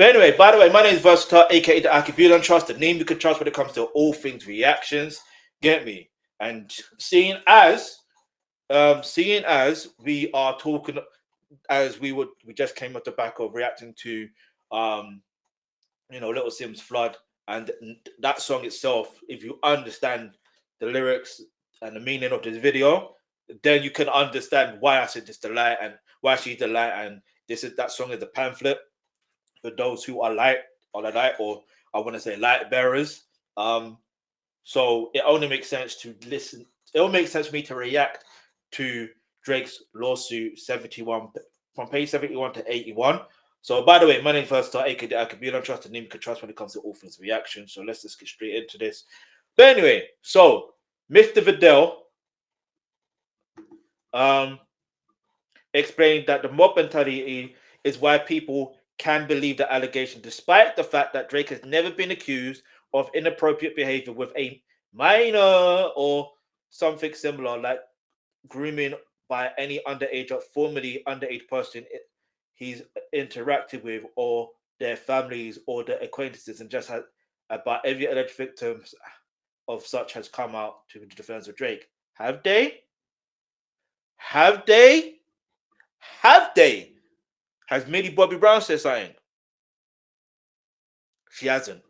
But anyway, by the way, my name is Versatile, aka the Alkebulan Trust, the name you can trust when it comes to all things reactions. Get me? And seeing as we are talking, as we just came off the back of reacting to, Little Sim's Flood, and that song itself. If you understand the lyrics and the meaning of this video, then you can understand why I said this the light and why she's the light, and that song is the pamphlet for those who are light or the light, or I want to say light bearers. So it only makes sense to listen. It will make sense for me to react to Drake's lawsuit 71 from page 71 to 81. So by the way, my name first aka the Alkebulan Trust, the name you can trust when it comes to all things reaction. So let's just get straight into this. But anyway, so Mr. Vidal explained that the mob mentality is why people can believe the allegation, despite the fact that Drake has never been accused of inappropriate behavior with a minor or something similar, like grooming by any underage or formerly underage person he's interacted with, or their families or their acquaintances, and just had about every alleged victim of such has come out to the defense of Drake. Have they? Have they? Have they? Has Millie Bobby Brown said something? She hasn't,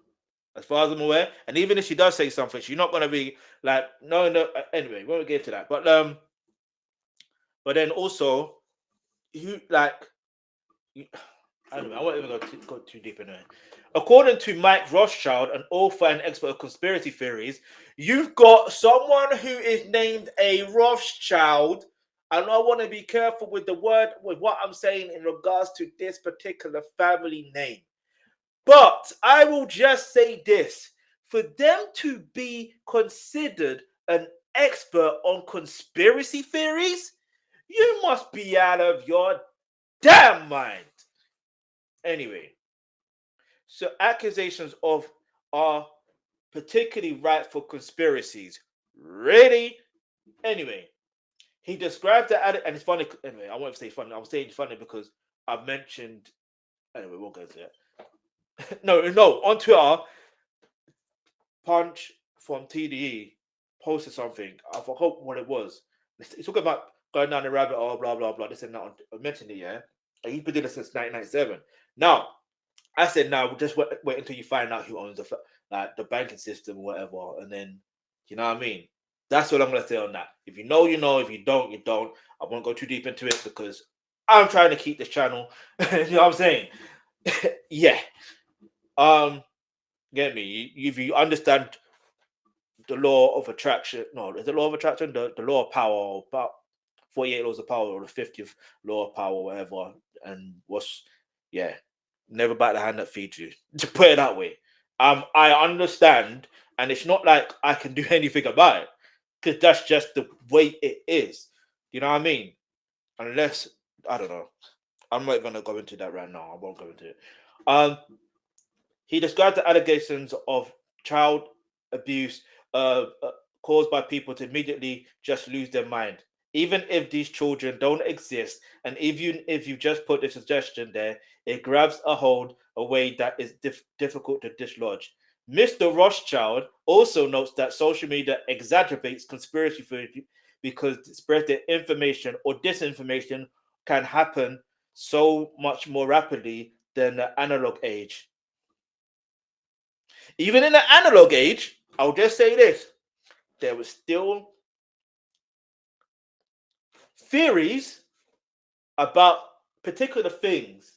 as far as I'm aware. And even if she does say something, she's not going to be like, no. Anyway, we won't get to that. But then also, you like, I don't know. I won't even go too deep in it. According to Mike Rothschild, an author and expert of conspiracy theories, you've got someone who is named a Rothschild. And I want to be careful with what I'm saying in regards to this particular family name. But I will just say this. For them to be considered an expert on conspiracy theories, you must be out of your damn mind. Anyway, so accusations are particularly ripe for conspiracies. Really? Anyway, he described the and it's funny. Anyway, I won't say funny. I'm saying funny because I've mentioned. Anyway, we'll go to that. no, on Twitter, Punch from TDE posted something. I forgot what it was. It's talking about going down the rabbit hole, blah blah blah. This and that. I mentioned it, yeah. He's been doing it since 1997. Now, I said, now we'll just wait until you find out who owns the banking system or whatever, and then you know what I mean. That's what I'm gonna say on that. If you know, you know. If you don't, you don't. I won't go too deep into it because I'm trying to keep this channel. You know what I'm saying? Yeah. Get me? If you understand the law of attraction, no, is the law of attraction the law of power, about 48 laws of power, or the 50th law of power, whatever, and never bite the hand that feeds you. To put it that way, I understand, and it's not like I can do anything about it because that's just the way it is. You know what I mean? Unless I don't know, I'm not going to go into that right now. I won't go into it. He described the allegations of child abuse caused by people to immediately just lose their mind, even if these children don't exist. And even if you just put the suggestion there, it grabs a hold a way that is difficult to dislodge. Mr. Rothschild also notes that social media exacerbates conspiracy theory because spreading information or disinformation can happen so much more rapidly than the analog age. Even in the analog age, I'll just say this, there was still theories about particular things.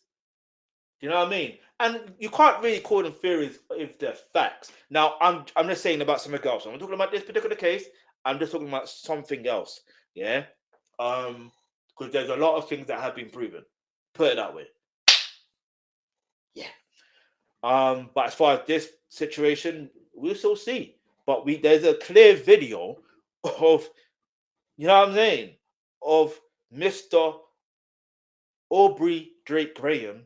You know what I mean? And you can't really call them theories if they're facts. Now, I'm just saying about something else. I'm not talking about this particular case. I'm just talking about something else. Yeah? Because there's a lot of things that have been proven. Put it that way. Yeah. But as far as this situation, we'll still see. But there's a clear video of, you know what I'm saying, of Mr. Aubrey Drake Graham,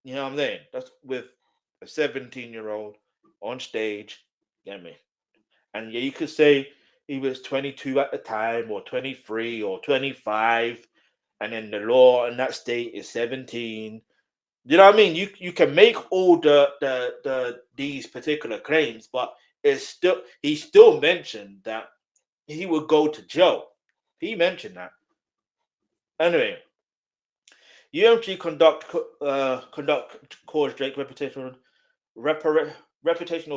you know what I'm saying? That's with a 17-year-old on stage, get me? And yeah, you could say he was 22 at the time, or 23, or 25, and then the law in that state is 17. You know what I mean? You can make all the these particular claims, but it's still he still mentioned that he would go to jail. He mentioned that. Anyway, UMG conduct cause Drake reputational,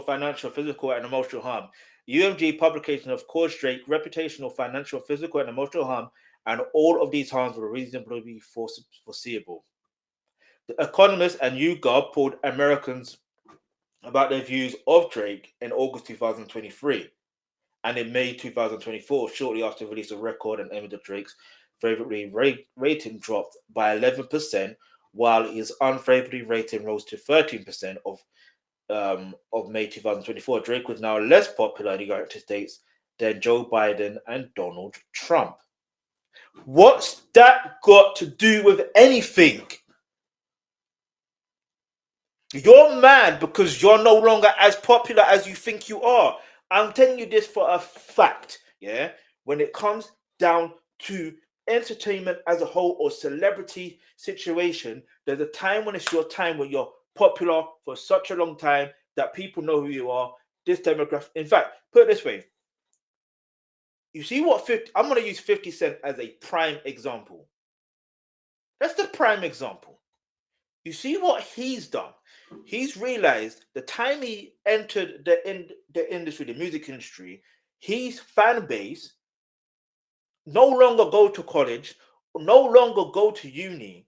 financial, physical, and emotional harm. UMG publication of cause Drake reputational, financial, physical, and emotional harm, and all of these harms were reasonably foreseeable. The Economist and YouGov polled Americans about their views of Drake in August 2023 and in May 2024, shortly after the release of record and image of Drake's favorably rating dropped by 11%, while his unfavorably rating rose to 13% of May 2024. Drake was now less popular in the United States than Joe Biden and Donald Trump. What's that got to do with anything? You're mad because you're no longer as popular as you think you are. I'm telling you this for a fact. Yeah. When it comes down to entertainment as a whole or celebrity situation, there's a time when it's your time when you're popular for such a long time that people know who you are. This demographic. In fact, put it this way. You see what 50, I'm going to use 50 Cent as a prime example. That's the prime example. You see what he's done. He's realized the time he entered the industry, the music industry, his fan base no longer go to college, no longer go to uni.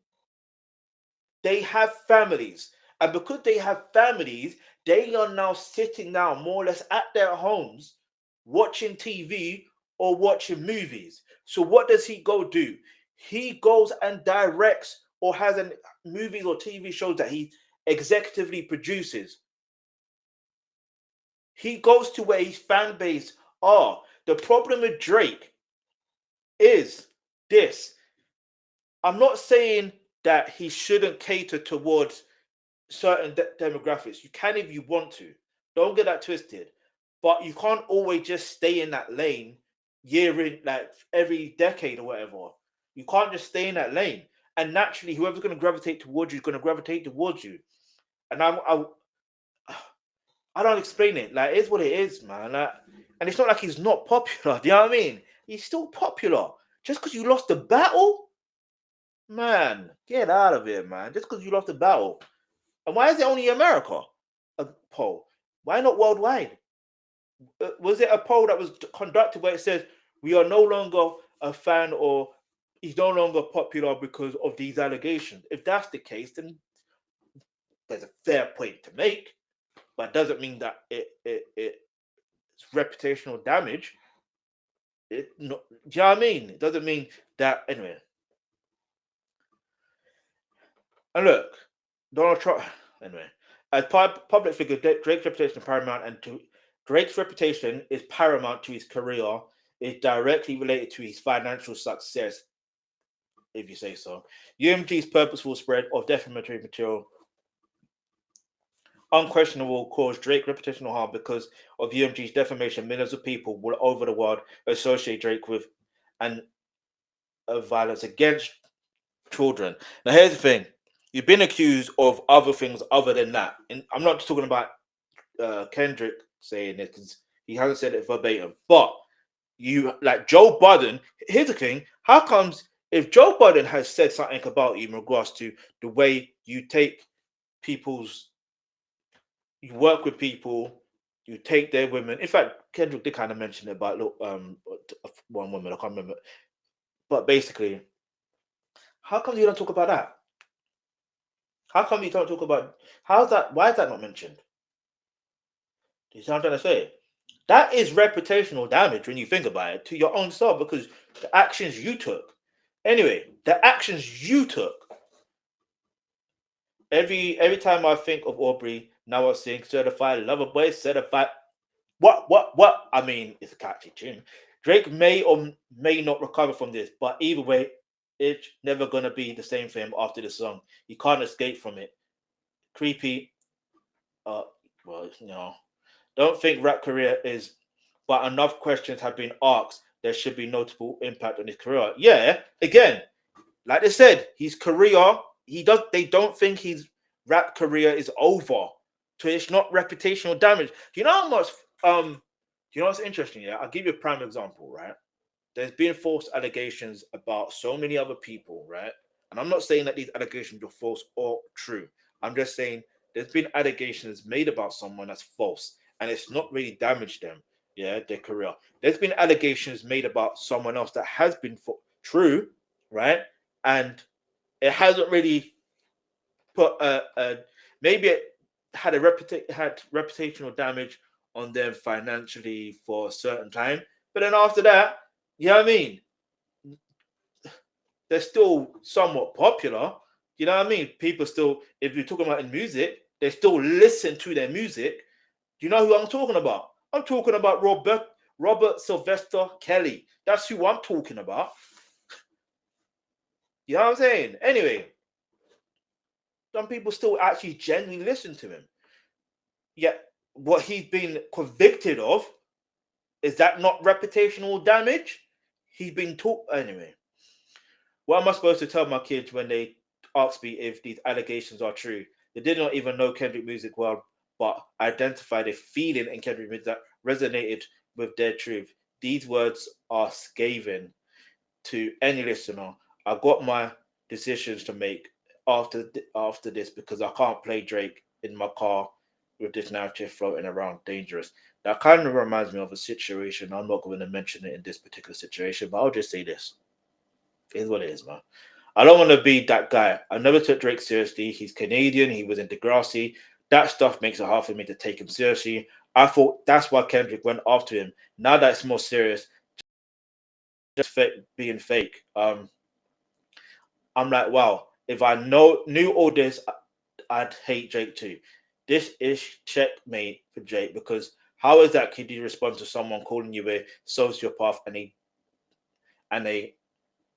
They have families. And because they have families, they are now sitting down more or less at their homes watching TV or watching movies. So what does he go do? He goes and directs or has movies or TV shows that he executively produces. He goes to where his fan base are. The problem with Drake is this. I'm not saying that he shouldn't cater towards certain demographics. You can if you want to. Don't get that twisted. But you can't always just stay in that lane year in, like every decade or whatever. You can't just stay in that lane. And naturally, whoever's going to gravitate towards you is going to gravitate towards you. And I don't explain it. Like, it's what it is, man. Like, and it's not like he's not popular. Do you know what I mean? He's still popular. Just because you lost the battle, man, get out of here, man. Just because you lost the battle. And why is it only America? A poll. Why not worldwide? Was it a poll that was conducted where it says we are no longer a fan or he's no longer popular because of these allegations? If that's the case, then there's a fair point to make, but it doesn't mean that it's reputational damage. Do you know what I mean? It doesn't mean that anyway. And look, Donald Trump. Anyway, as public figure, Drake's reputation is paramount, and Drake's reputation is paramount to his career. Is directly related to his financial success, if you say so. UMG's purposeful spread of defamatory material unquestionable cause Drake reputational harm because of UMG's defamation. Millions of people all over the world associate Drake with and violence against children. Now, here's the thing: you've been accused of other things other than that, and I'm not just talking about Kendrick saying it because he hasn't said it verbatim, but you like Joe Budden. Here's the thing: how comes if Joe Budden has said something about you in regards to the way you take people's you work with people, you take their women. In fact, Kendrick did kind of mention it about one woman, I can't remember. But basically, how come you don't talk about that? How come you don't talk about how's that? Why is that not mentioned? Do you see what I'm trying to say? That is reputational damage when you think about it to your own self because the actions you took. Anyway, the actions you took. Every time I think of Aubrey, now I sing certified lover boy, certified. What? I mean, it's a catchy tune. Drake may or may not recover from this, but either way, it's never gonna be the same for him after the song. He can't escape from it. Creepy. Well, don't think rap career is, but enough questions have been asked. There should be notable impact on his career. Yeah, again, like I said, his career They don't think his rap career is over. So it's not reputational damage. Do you know how much do you know what's interesting? Yeah, I'll give you a prime example, right? There's been false allegations about so many other people, right? And I'm not saying that these allegations are false or true. I'm just saying there's been allegations made about someone that's false, and it's not really damaged them, yeah, their career. There's been allegations made about someone else that has been true, right? And it hasn't really put maybe it had had reputational damage on them financially for a certain time, but then after that, you know what I mean? They're still somewhat popular. You know what I mean? People still, if you're talking about in music, they still listen to their music. Do you know who I'm talking about? I'm talking about Robert Sylvester Kelly. That's who I'm talking about. You know what I'm saying? Anyway, some people still actually genuinely listen to him. Yet what he's been convicted of, is that not reputational damage? He's been taught anyway. What am I supposed to tell my kids when they ask me if these allegations are true? They did not even know Kendrick music well, but identified a feeling in Kendrick music that resonated with their truth. These words are scathing to any listener. I've got my decisions to make after this because I can't play Drake in my car with this narrative floating around dangerous. That kind of reminds me of a situation. I'm not going to mention it in this particular situation, but I'll just say this. It is what it is, man. I don't want to be that guy. I never took Drake seriously. He's Canadian. He was in Degrassi. That stuff makes it hard for me to take him seriously. I thought that's why Kendrick went after him. Now that it's more serious, just being fake. I'm like, wow. If I knew all this, I'd hate Drake too. This is checkmate for Drake because how is that? Could you respond to someone calling you a sociopath and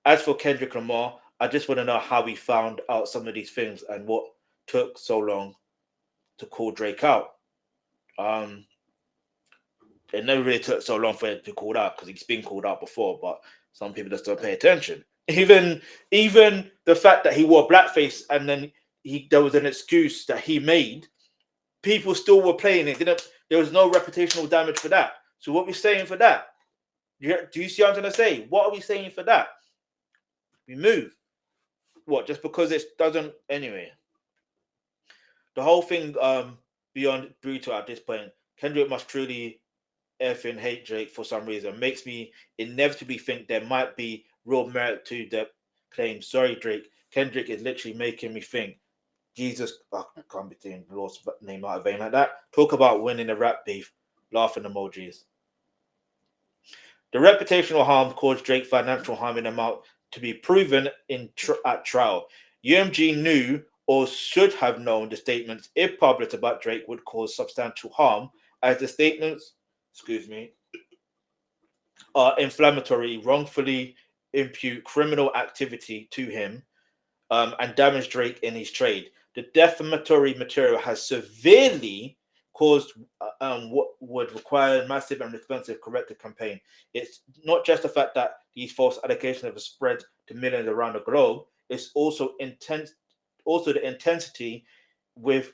as for Kendrick Lamar, I just want to know how he found out some of these things and what took so long to call Drake out. Um, it never really took so long for him to be called out because he's been called out before, but some people just don't pay attention. Even the fact that he wore blackface and then there was an excuse that he made, people still were playing it. There was no reputational damage for that. So what are we saying for that? Do you see what I'm trying to say? What are we saying for that? We move. What, just because it doesn't anyway? The whole thing beyond brutal at this point. Kendrick must truly effing hate Drake for some reason. Makes me inevitably think there might be real merit to the claim. Sorry, Drake. Kendrick is literally making me think. Jesus, I can't be saying the Lord's name out of vain like that. Talk about winning a rap beef. Laughing emojis. The reputational harm caused Drake financial harm in amount to be proven at trial. UMG knew or should have known the statements, if published about Drake, would cause substantial harm, as the statements, are inflammatory, wrongfully impute criminal activity to him, and damage Drake in his trade. The defamatory material has severely caused what would require massive and expensive corrective campaign. It's not just the fact that these false allegations have spread to millions around the globe. It's also the intensity with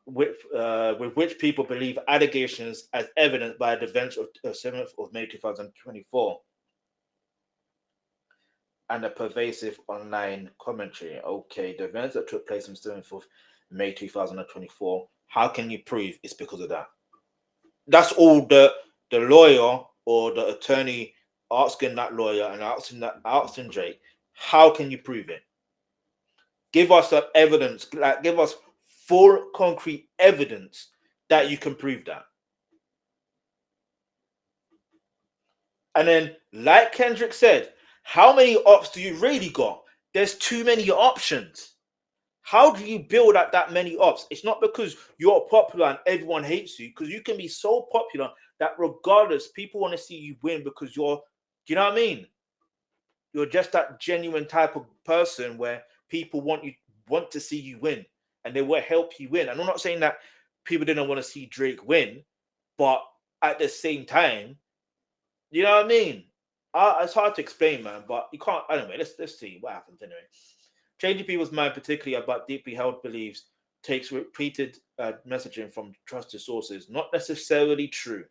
which people believe allegations as evidenced by the events of 7th of May 2024 and a pervasive online commentary. Okay, the events that took place on 7th of May 2024, how can you prove it's because of that? That's all the lawyer or the attorney asking that lawyer and asking Drake, how can you prove it? Give us some evidence, like give us full concrete evidence that you can prove that. And then, like Kendrick said, how many ops do you really got? There's too many options. How do you build up that many ops? It's not because you're popular and everyone hates you, because you can be so popular that regardless, people want to see you win because do you know what I mean? You're just that genuine type of person where people want to see you win and they will help you win. And I'm not saying that people didn't want to see Drake win, but at the same time, you know what I mean? It's hard to explain, man, but you can't. Anyway, let's see what happens anyway. Changing people's mind, particularly about deeply held beliefs, takes repeated messaging from trusted sources. Not necessarily true.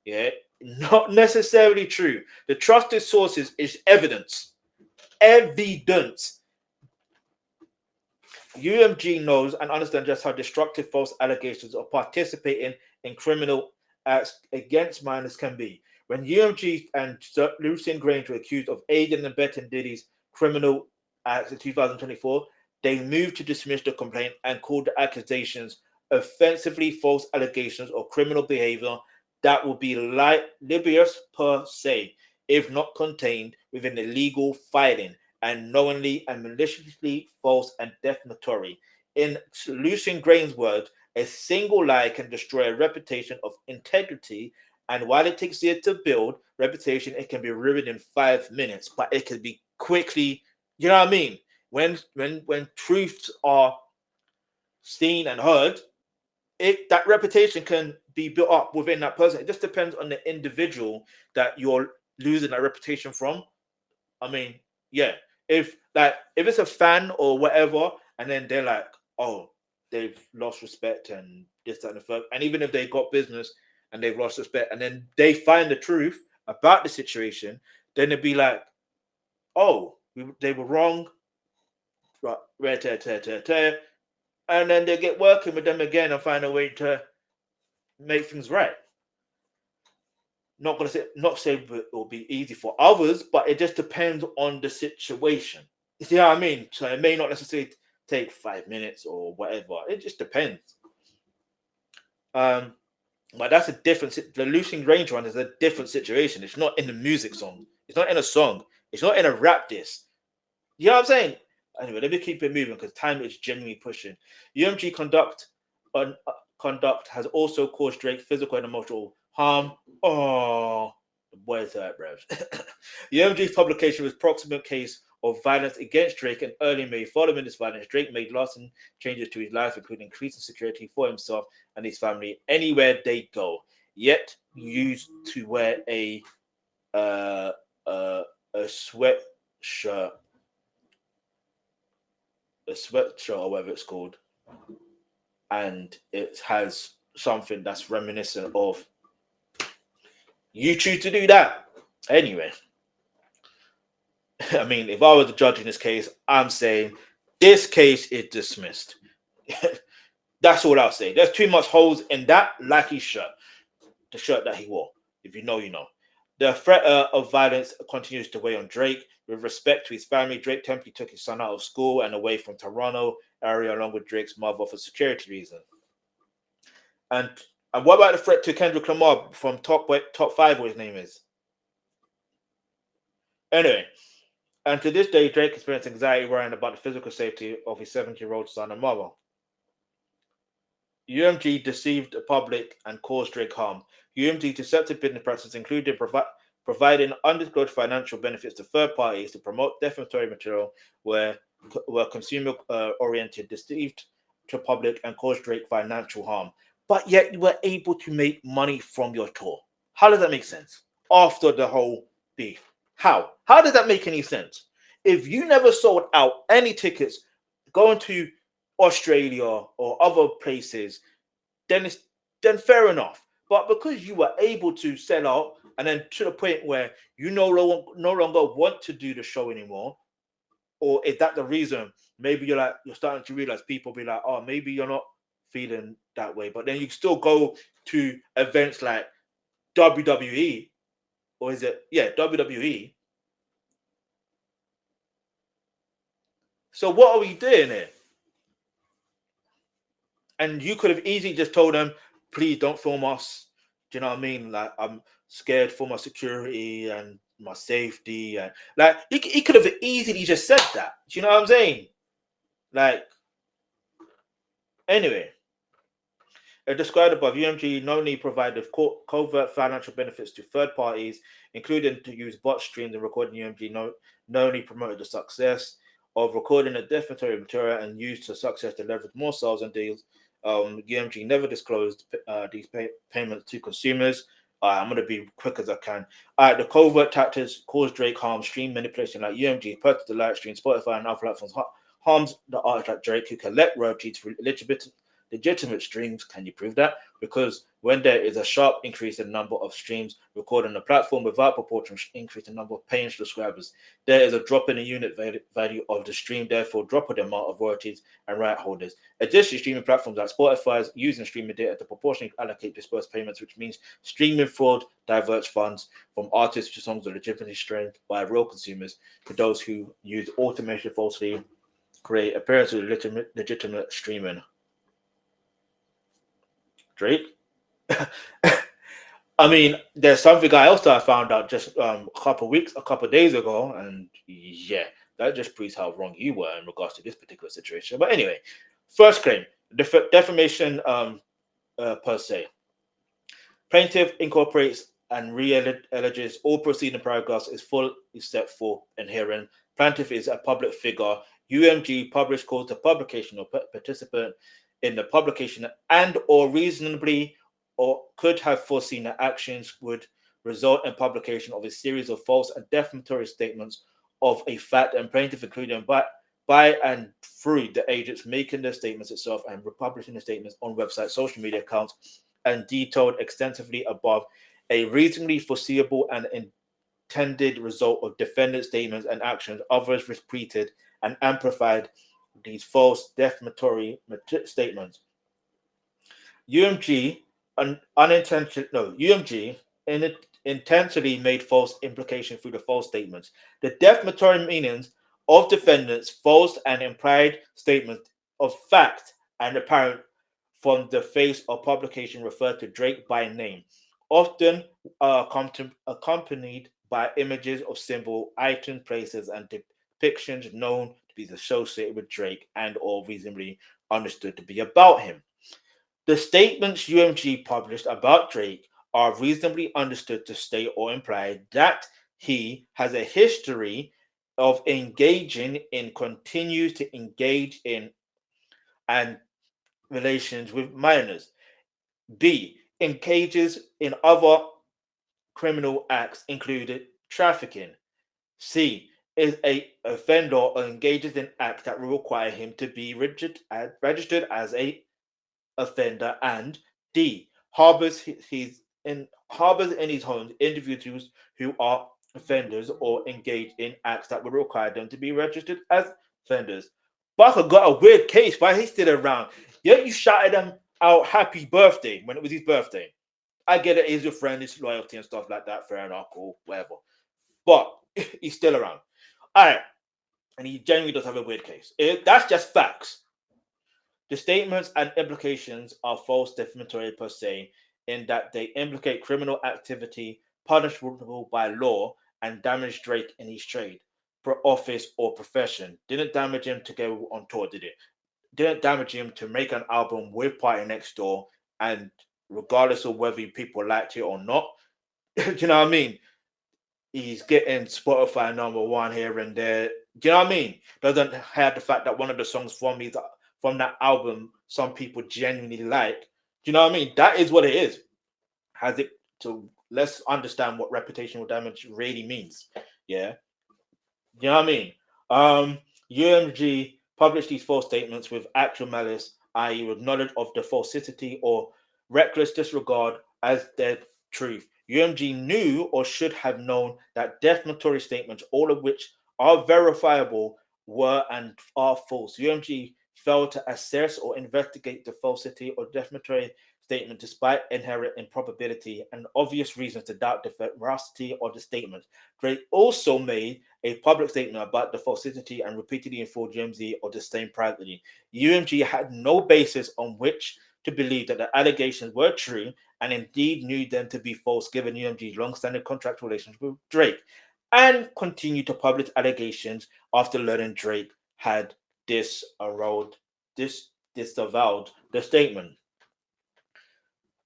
Yeah, not necessarily true. The trusted sources is evidence. Evidence. UMG knows and understands just how destructive false allegations of participating in criminal acts against minors can be. When UMG and Lucien Grange were accused of aiding and abetting Diddy's criminal acts in 2024, they moved to dismiss the complaint and called the accusations offensively false allegations of criminal behavior that will be libelous per se, if not contained within a legal filing, and knowingly and maliciously false and defamatory. In Lucien Grain's words, a single lie can destroy a reputation of integrity, and while it takes years to build reputation, it can be ruined in 5 minutes, but it can be quickly, you know what I mean? When truths are seen and heard, that reputation can be built up within that person. It just depends on the individual that you're losing that reputation from. I mean, yeah. If it's a fan or whatever, and then they're like, oh, they've lost respect and this, that, and the third, and even if they got business and they've lost respect, and then they find the truth about the situation, then they'd be like, oh, they were wrong, right, and then they get working with them again and find a way to make things right. Not say it will be easy for others, but it just depends on the situation. You see what I mean? So it may not necessarily take 5 minutes or whatever. It just depends. But that's a different. The Lucien Grange one is a different situation. It's not in the music song. It's not in a song. It's not in a rap disc. You know what I'm saying? Anyway, let me keep it moving because time is genuinely pushing. UMG conduct has also caused Drake physical and emotional harm. Oh, the boy's hurt, bro. UMG's publication was proximate case of violence against Drake in early May. Following this violence, Drake made lasting changes to his life, including increasing security for himself and his family anywhere they go. Yet, used to wear a sweatshirt, or whatever it's called, and it has something that's reminiscent of. You choose to do that anyway. I mean, if I was the judge in this case, I'm saying this case is dismissed. That's all I'll say. There's too much holes in that Lucky shirt, the shirt that he wore. If you know, you know. The threat of violence continues to weigh on Drake. With respect to his family, Drake temporarily took his son out of school and away from Toronto area along with Drake's mother for security reasons. And what about the threat to Kendrick Lamar from top 5, what his name is? Anyway, and to this day, Drake experienced anxiety worrying about the physical safety of his 7-year-old son and mother. UMG deceived the public and caused Drake harm. UMG deceptive business practices included providing undisclosed financial benefits to third parties to promote defamatory material were consumer-oriented, deceived to public, and caused Drake financial harm. But yet you were able to make money from your tour. How does that make sense? After the whole beef. How? How does that make any sense? If you never sold out any tickets going to Australia or other places, then fair enough. But because you were able to sell out, and then to the point where you no longer want to do the show anymore, or is that the reason? Maybe you're starting to realize people be like, oh, maybe you're not feeling that way, but then you still go to events like WWE, or is it WWE? So what are we doing here? And you could have easily just told them, please don't film us. Do you know what I mean? Like, I'm scared for my security and my safety. And like, he could have easily just said that. Do you know what I'm saying? Like, anyway, as described above, UMG not only provided covert financial benefits to third parties, including to use bot streams and recording. UMG not only promoted the success of recording the defamatory material and used to success to leverage more sales and deals. UMG never disclosed these payments to consumers. I'm going to be quick as I can. The covert tactics caused Drake harm, stream manipulation like UMG purchased the live stream, Spotify and other platforms harms the artists like Drake who collect royalties for legitimate streams. Can you prove that? Because when there is a sharp increase in number of streams recorded on the platform without proportional increase in number of paying subscribers, there is a drop in the unit value of the stream, therefore drop in the amount of royalties and right holders. Additionally, streaming platforms like Spotify is using streaming data to proportionally allocate dispersed payments, which means streaming fraud diverts funds from artists to songs that are legitimately streamed by real consumers to those who use automation falsely create appearances of legitimate streaming. Drake. I mean, there's something else that I found out just a couple days ago, and yeah, that just proves how wrong you were in regards to this particular situation. But anyway, first claim, defamation per se. Plaintiff incorporates and re-alleges all preceding paragraphs is fully set forth in herein. Plaintiff is a public figure. UMG published calls to publication or participant in the publication and or reasonably or could have foreseen that actions would result in publication of a series of false and defamatory statements of a fact and plaintiff including by and through the agents making the statements itself and republishing the statements on websites, social media accounts, and detailed extensively above a reasonably foreseeable and intended result of defendant statements and actions. Others repeated and amplified these false defamatory statements. UMG UMG intentionally made false implication through the false statements. The defamatory meanings of defendants' false and implied statements of fact and apparent from the face of publication refer to Drake by name, often accompanied by images of symbol, items, places, and depictions known to be associated with Drake and or reasonably understood to be about him. The statements UMG published about Drake are reasonably understood to state or imply that he has a history of engaging in, continues to engage in, and relations with minors. B. Engages in other criminal acts, including trafficking. C. Is a offender or engages in acts that will require him to be registered as a offender, and D. Harbors in his home individuals who are offenders or engage in acts that would require them to be registered as offenders. Barker got a weird case. Why he's still around? Yeah, you shouted him out happy birthday when it was his birthday. I get it, he's your friend, his loyalty and stuff like that. Fair enough, cool, whatever. But he's still around. All right. And he genuinely does have a weird case. That's just facts. The statements and implications are false defamatory per se, in that they implicate criminal activity punishable by law and damage Drake in his trade, office, or profession. Didn't damage him to go on tour, did it? Didn't damage him to make an album with Party Next Door, and regardless of whether people liked it or not, do you know what I mean? He's getting Spotify #1 here and there. Do you know what I mean? Doesn't have the fact that one of the songs from that album some people genuinely like. Do you know what I mean? That is what it is. Has it to let's understand what reputational damage really means. Yeah. You know what I mean? UMG published these false statements with actual malice, i.e., with knowledge of the falsity or reckless disregard as their truth. UMG knew or should have known that defamatory statements, all of which are verifiable, were and are false. UMG failed to assess or investigate the falsity or defamatory statement despite inherent improbability and obvious reasons to doubt the veracity of the statement. Drake also made a public statement about the falsity and repeatedly informed UMG of the same privately. UMG had no basis on which to believe that the allegations were true and indeed knew them to be false given UMG's long-standing contractual relations with Drake, and continued to publish allegations after learning Drake had disavowed the statement.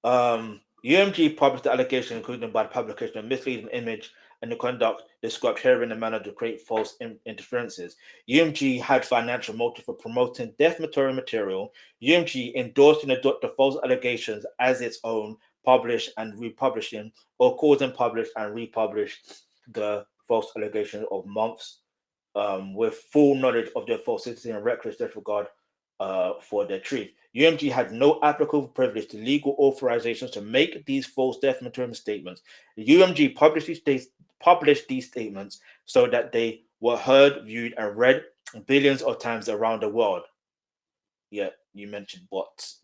UMG published the allegation, including by the publication of misleading image and the conduct described here in a manner to create false interferences. UMG had financial motive for promoting defamatory material. UMG endorsed and adopted the false allegations as its own, published and republishing, or causing publish and republish the false allegations of months with full knowledge of their falsity and reckless disregard for their truth. UMG had no applicable privilege to legal authorizations to make these false defamatory statements. The UMG published these statements so that they were heard, viewed, and read billions of times around the world. Yeah, you mentioned bots.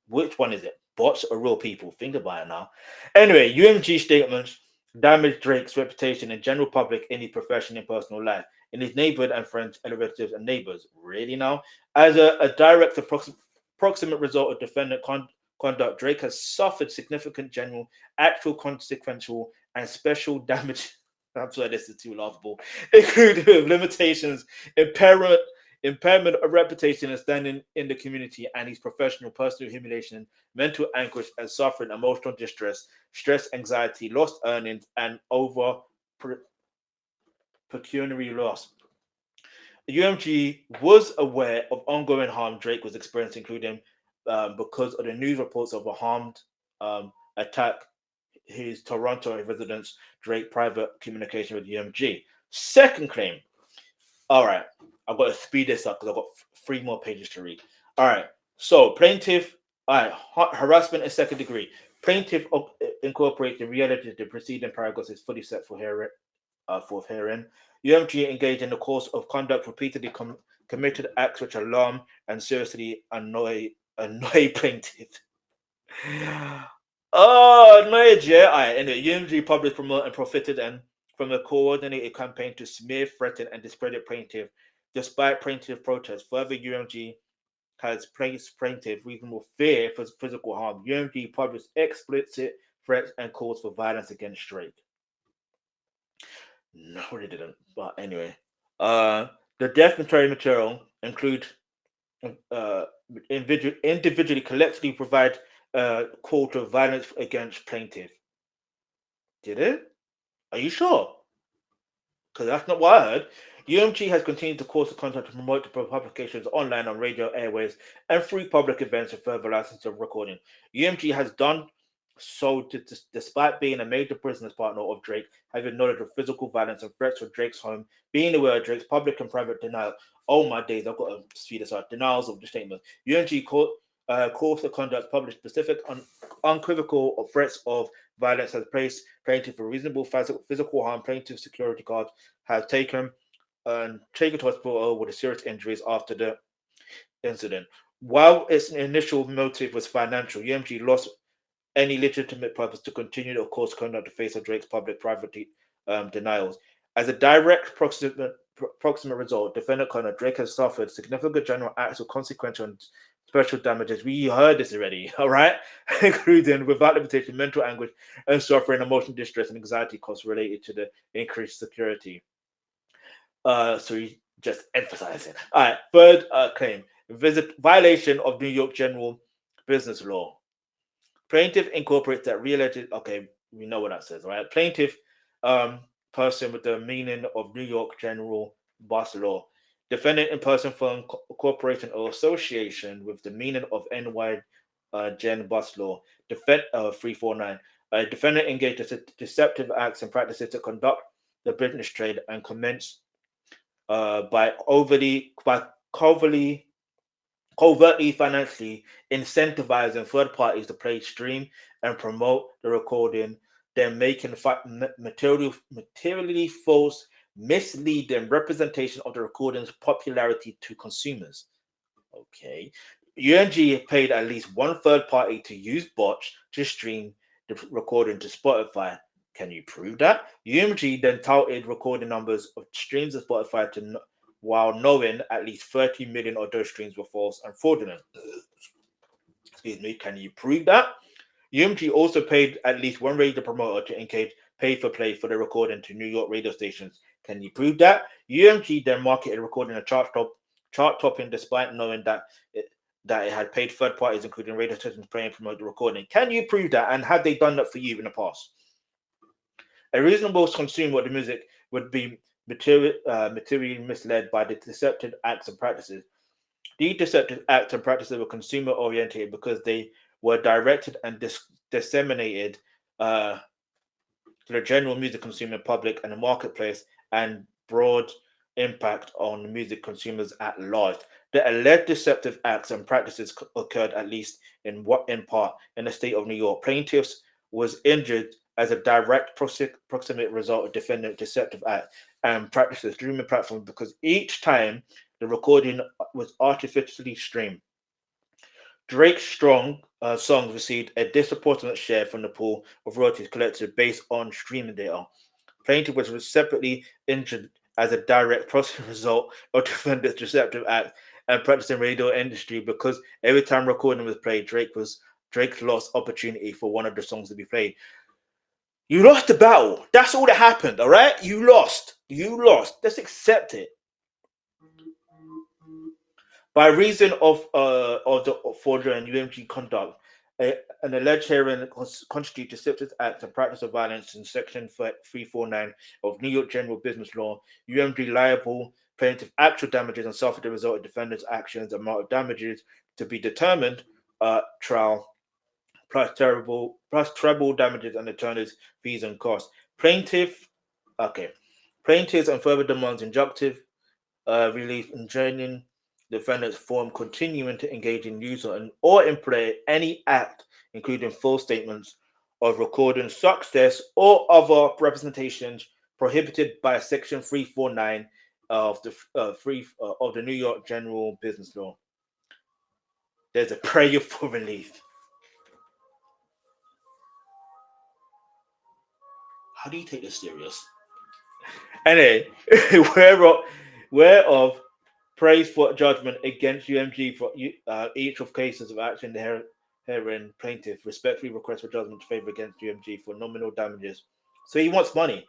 Which one is it? Bots or real people? Think about it now. Anyway, UMG statements damaged Drake's reputation in general public, in his profession, and personal life, in his neighborhood and friends, and relatives and neighbors. Really now? As a direct proximate result of defendant conduct, Drake has suffered significant general, actual, consequential, and special damage. I'm sorry, this is too laughable. Including limitations, impairment, impairment of reputation and standing in the community, and his professional, personal humiliation, mental anguish and suffering, emotional distress, stress, anxiety, lost earnings, and over pecuniary loss. UMG was aware of ongoing harm Drake was experiencing, including because of the news reports of a harmed attack his Toronto residence, Drake private communication with UMG. Second claim. All right, I've got to speed this up because I've got three more pages to read. All right, so plaintiff, all right, harassment in second degree. Plaintiff incorporates the reality of the preceding paragraphs is fully set for hearing. Fourth hearing. UMG engaged in the course of conduct repeatedly committed acts which alarm and seriously annoy plaintiff. Oh, annoyed, yeah. All right, anyway, UMG published, promoted, and profited and from a coordinated campaign to smear, threaten, and discredit plaintiff. Despite plaintiff protests, further UMG has placed plaintiff reasonable fear for physical harm. UMG published explicit threats and calls for violence against Drake. No, they didn't. But anyway, uh, the defamatory material include uh, individually, collectively provide call to violence against plaintiff. Did it? Are you sure? Because that's not what I heard. UMG has continued to cause the content to promote the publications online, on radio, airways, and through public events and further license of recording. UMG has done so despite being a major business partner of Drake, having knowledge of physical violence and threats for Drake's home, being aware of Drake's public and private denial. Oh my days, I've got to speed this up. Denials of the statement. UMG calls the conduct published specific unequivocal threats of violence has placed plaintiff for reasonable physical harm. Plaintiff security guards have taken to hospital with serious injuries after the incident. While its initial motive was financial, UMG lost any legitimate purpose to continue the course of conduct to face of Drake's public-private denials. As a direct proximate result, defendant conduct, Drake has suffered significant general acts of consequential and special damages. We heard this already, all right? Including, without limitation, mental anguish and suffering, emotional distress, and anxiety costs related to the increased security. So he just emphasizing. All right, third claim: violation of New York general business law. Plaintiff incorporates that reality. Okay, we know what that says, right? Plaintiff, person with the meaning of New York general bus law. Defendant in person from corporation or association with the meaning of NY Gen bus law. 349. Defendant engaged in deceptive acts and practices to conduct the business trade and commence by covertly financially incentivizing third parties to play, stream, and promote the recording, then making materially false, misleading representation of the recording's popularity to consumers. Okay. UMG paid at least one third party to use bots to stream the recording to Spotify. Can you prove that? UMG then touted recording numbers of streams of Spotify while knowing at least 30 million of those streams were false and fraudulent. Excuse me. Can you prove that? UMG also paid at least one radio promoter to engage pay for play for the recording to New York radio stations. Can you prove that? UMG then marketed recording a chart topping despite knowing that it had paid third parties, including radio stations, to play and promote the recording. Can you prove that? And had they done that for you in the past? A reasonable consumer of the music would be materially misled by the deceptive acts and practices. These deceptive acts and practices were consumer oriented because they were directed and disseminated to the general music consuming public and the marketplace and broad impact on music consumers at large. The alleged deceptive acts and practices occurred at least in part in the state of New York. Plaintiffs was injured as a direct proximate result of defendant deceptive act and practices streaming platforms because each time the recording was artificially streamed. Drake's strong songs received a disproportionate share from the pool of royalties collected based on streaming data. Plaintiff was separately injured as a direct result of defendant's deceptive act and practicing radio industry because every time recording was played, Drake lost opportunity for one of the songs to be played. You lost the battle. That's all that happened. All right, you lost. You lost. Just accept it. By reason of the fraudulent UMG conduct, an alleged herein constitutes deceptive act and practice of violence in Section 349 of New York General Business Law. UMG liable plaintiff actual damages and suffered the result of defendant's actions, amount of damages to be determined trial plus treble damages and attorneys' fees and costs. Plaintiffs and further demands injunctive relief in joining defendants form continuing to engage in use or employ any act, including false statements of recording success or other representations prohibited by Section 349 of the New York General Business Law. There's a prayer for relief. How do you take this serious? Anyway, whereof praise for judgment against UMG for each of cases of action herein plaintiff respectfully request for judgment to favor against UMG for nominal damages. So he wants money.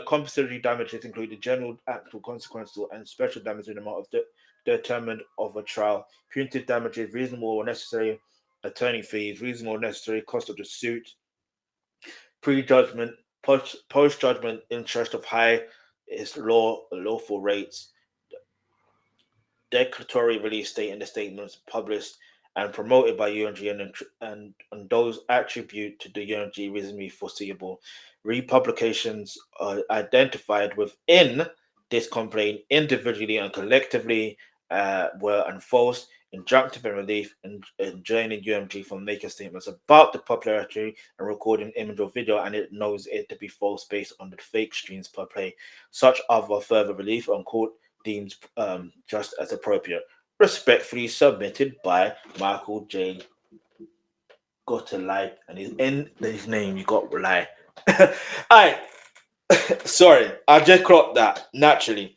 Compensatory damages include the general actual consequential and special damages in the amount of determined of a trial. Punitive damages, reasonable or necessary attorney fees, reasonable or necessary cost of the suit, pre-judgment, post-judgment interest of high is lawful rates, declaratory release stating the statements published and promoted by UMG and those attribute to the UMG reasonably foreseeable. Republications identified within this complaint individually and collectively were enforced, injunctive and relief, and enjoining UMG from making statements about the popularity and recording image or video, and it knows it to be false based on the fake streams per play. Such other further relief on court deems just as appropriate. Respectfully submitted by Michael J. Got to lie, and he's in his name. You got to lie. Alright, sorry, I just clocked that naturally.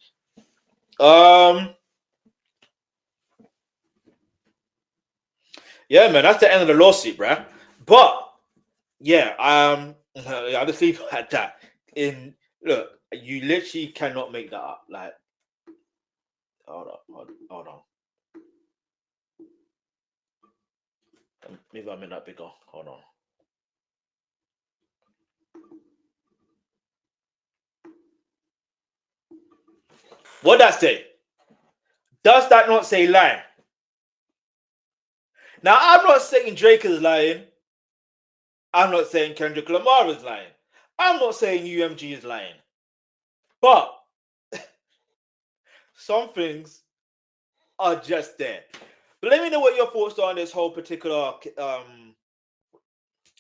Yeah, man, that's the end of the lawsuit, bruh. But yeah, I'll just leave it at that. Look, you literally cannot make that up. Like, hold on. Maybe I'm in that bigger. Hold on. What does that say? Does that not say lie? Now, I'm not saying Drake is lying. I'm not saying Kendrick Lamar is lying. I'm not saying UMG is lying. But some things are just there. But let me know what your thoughts are on this whole particular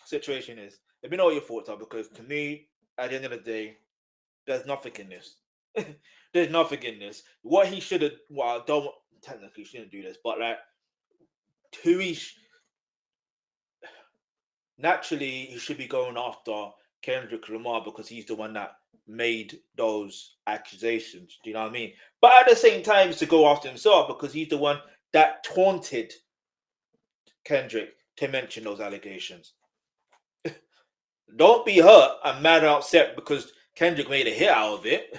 situation is. Let me know what your thoughts are, because to me, at the end of the day, there's nothing in this. There's nothing in this. What he should have, well, I don't technically shouldn't do this, but like, naturally he should be going after Kendrick Lamar because he's the one that made those accusations. Do you know what I mean? But at the same time, it's to go after himself because he's the one that taunted Kendrick to mention those allegations. Don't be hurt and mad and upset because Kendrick made a hit out of it.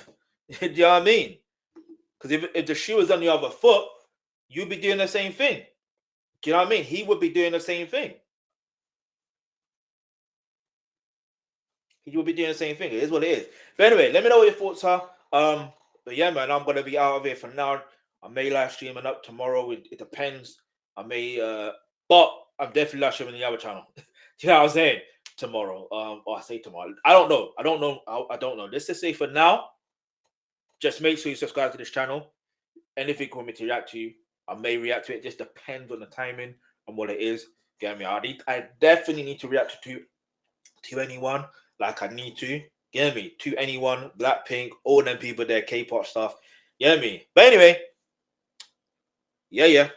Do you know what I mean? Because if the shoe was on the other foot, you'd be doing the same thing. Do you know what I mean? He would be doing the same thing. He will be doing the same thing. It is what it is. But anyway, let me know what your thoughts are. But yeah, man, I'm gonna be out of here for now. I may live streaming up tomorrow. It depends. I may but I'm definitely live streaming the other channel. You know what I'm saying? Tomorrow. Or I say tomorrow. I don't know. I don't know. Let's just say for now, just make sure you subscribe to this channel. Anything you want me to react to, I may react to it. Just depends on the timing and what it is. Get me? I definitely need to react to anyone. Like I need to. Get me? To anyone, Blackpink, all them people there, K-pop stuff. Get me? But anyway, yeah.